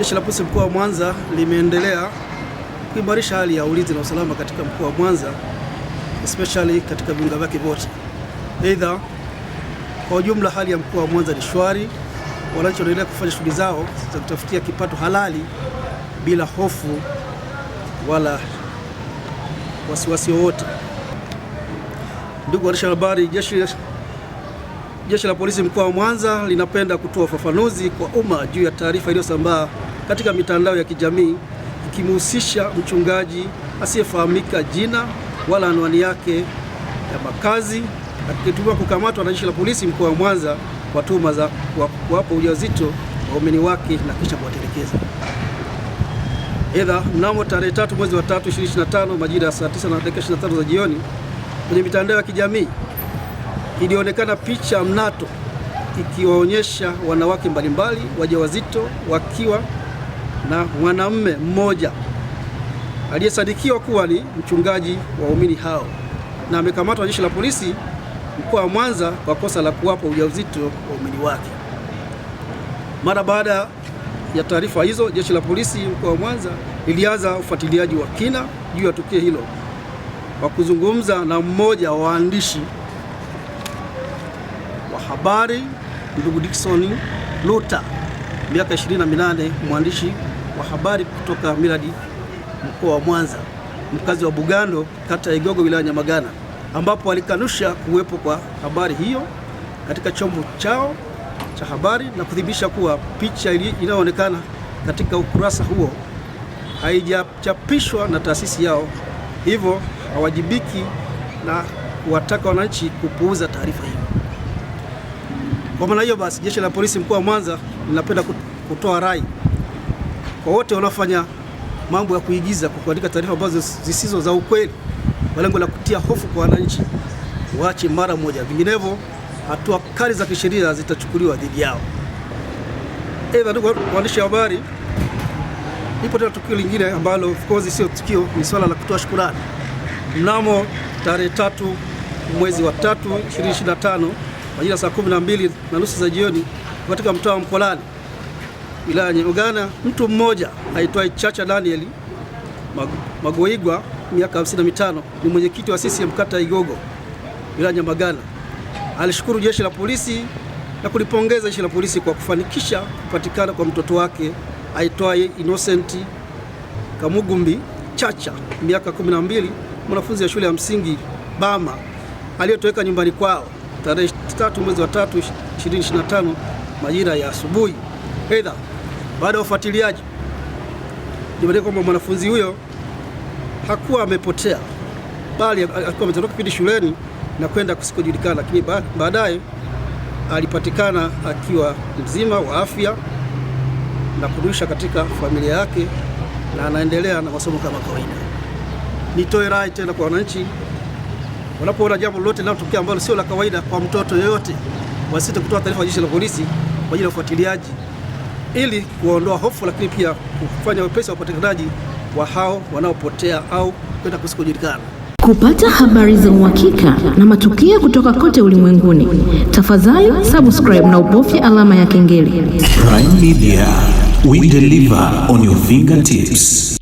Jeshi la Polisi mkoa wa Mwanza limeendelea kuimarisha hali ya ulinzi na usalama katika mkoa wa Mwanza, especially katika viunga vyake vyote. Aidha, kwa ujumla hali ya mkoa wa Mwanza ni shwari. Wananchi wanaendelea kufanya shughuli zao za kutafutia kipato halali bila hofu wala wasiwasi wowote. Ndugu waandishi wa habari, Jeshi la Polisi mkoa wa Mwanza linapenda kutoa ufafanuzi kwa umma juu ya taarifa iliyosambaa katika mitandao ya kijamii ikimhusisha mchungaji asiyefahamika jina wala anwani yake ya makazi akitumiwa kukamatwa na Jeshi la Polisi mkoa wa Mwanza kwa tuhuma za kuwapa ujauzito waumini wake na kisha kuwatelekeza. Aidha, mnamo tarehe 3 mwezi wa 3 2025 majira ya saa 9:25 za jioni, kwenye mitandao ya kijamii ilionekana picha mnato ikiwaonyesha wanawake mbalimbali wajawazito wakiwa na mwanamume mmoja aliyesadikiwa kuwa ni mchungaji wa waumini hao, na amekamatwa na Jeshi la Polisi mkoa wa Mwanza kwa kosa la kuwapa ujauzito waumini wake. Mara baada ya taarifa hizo, Jeshi la Polisi mkoa wa Mwanza lilianza ufuatiliaji wa kina juu ya tukio hilo kwa kuzungumza na mmoja wa waandishi wa habari, ndugu Dickson Luta, miaka 28, mwandishi wa habari kutoka Miradi mkoa wa Mwanza, mkazi wa Bugando, kata ya Igogo, wilaya Nyamagana, ambapo alikanusha kuwepo kwa habari hiyo katika chombo chao cha habari na kuthibitisha kuwa picha inayoonekana katika ukurasa huo haijachapishwa na taasisi yao, hivyo hawajibiki na kuwataka wananchi kupuuza taarifa hiyo. Kwa maana hiyo basi, Jeshi la Polisi mkoa wa Mwanza linapenda kutoa rai kwa wote wanaofanya mambo ya kuigiza kwa kuandika taarifa ambazo zisizo za ukweli kwa lengo la kutia hofu kwa wananchi, waache mara moja, vinginevyo hatua kali za kisheria zitachukuliwa dhidi yao. Aidha, ndugu waandishi wa habari, ipo tena tukio lingine ambalo of course sio tukio, ni swala la kutoa shukrani. Mnamo tarehe 3 mwezi wa 3 2025 majira saa 12:30 za jioni katika mtaa wa Mkolani, wilaya ya Nyamagana, mtu mmoja aitwaye Chacha Daniel Magoigwa, miaka 55, ni mwenyekiti wa CCM kata Igogo, wilaya ya Nyamagana, alishukuru Jeshi la Polisi na kulipongeza Jeshi la Polisi kwa kufanikisha kupatikana kwa mtoto wake aitwaye Innocent Kamugumbi Chacha, miaka 12, mwanafunzi wa shule ya msingi Bama aliyetoweka nyumbani kwao tarehe 3 mwezi wa 3 2025 majira ya asubuhi. Aidha, baada ya ufuatiliaji nimeona kwamba mwanafunzi huyo hakuwa amepotea, bali alikuwa ametoroka kipindi shuleni na kwenda kusikojulikana, lakini baadaye alipatikana akiwa mzima wa afya na kurudisha katika familia yake na anaendelea na masomo kama kawaida. Nitoe rai tena kwa wananchi, wanapoona jambo lolote linalotokea ambalo sio la kawaida kwa mtoto yeyote, wasite kutoa taarifa kwa Jeshi la Polisi kwa ajili ya ufuatiliaji ili kuondoa hofu, lakini pia kufanya wepesi wa upatikanaji wa hao wanaopotea au kwenda kusikojulikana. Kupata habari za uhakika na matukio kutoka kote ulimwenguni, tafadhali subscribe na ubofya alama ya kengele. Prime Media, we deliver on your fingertips.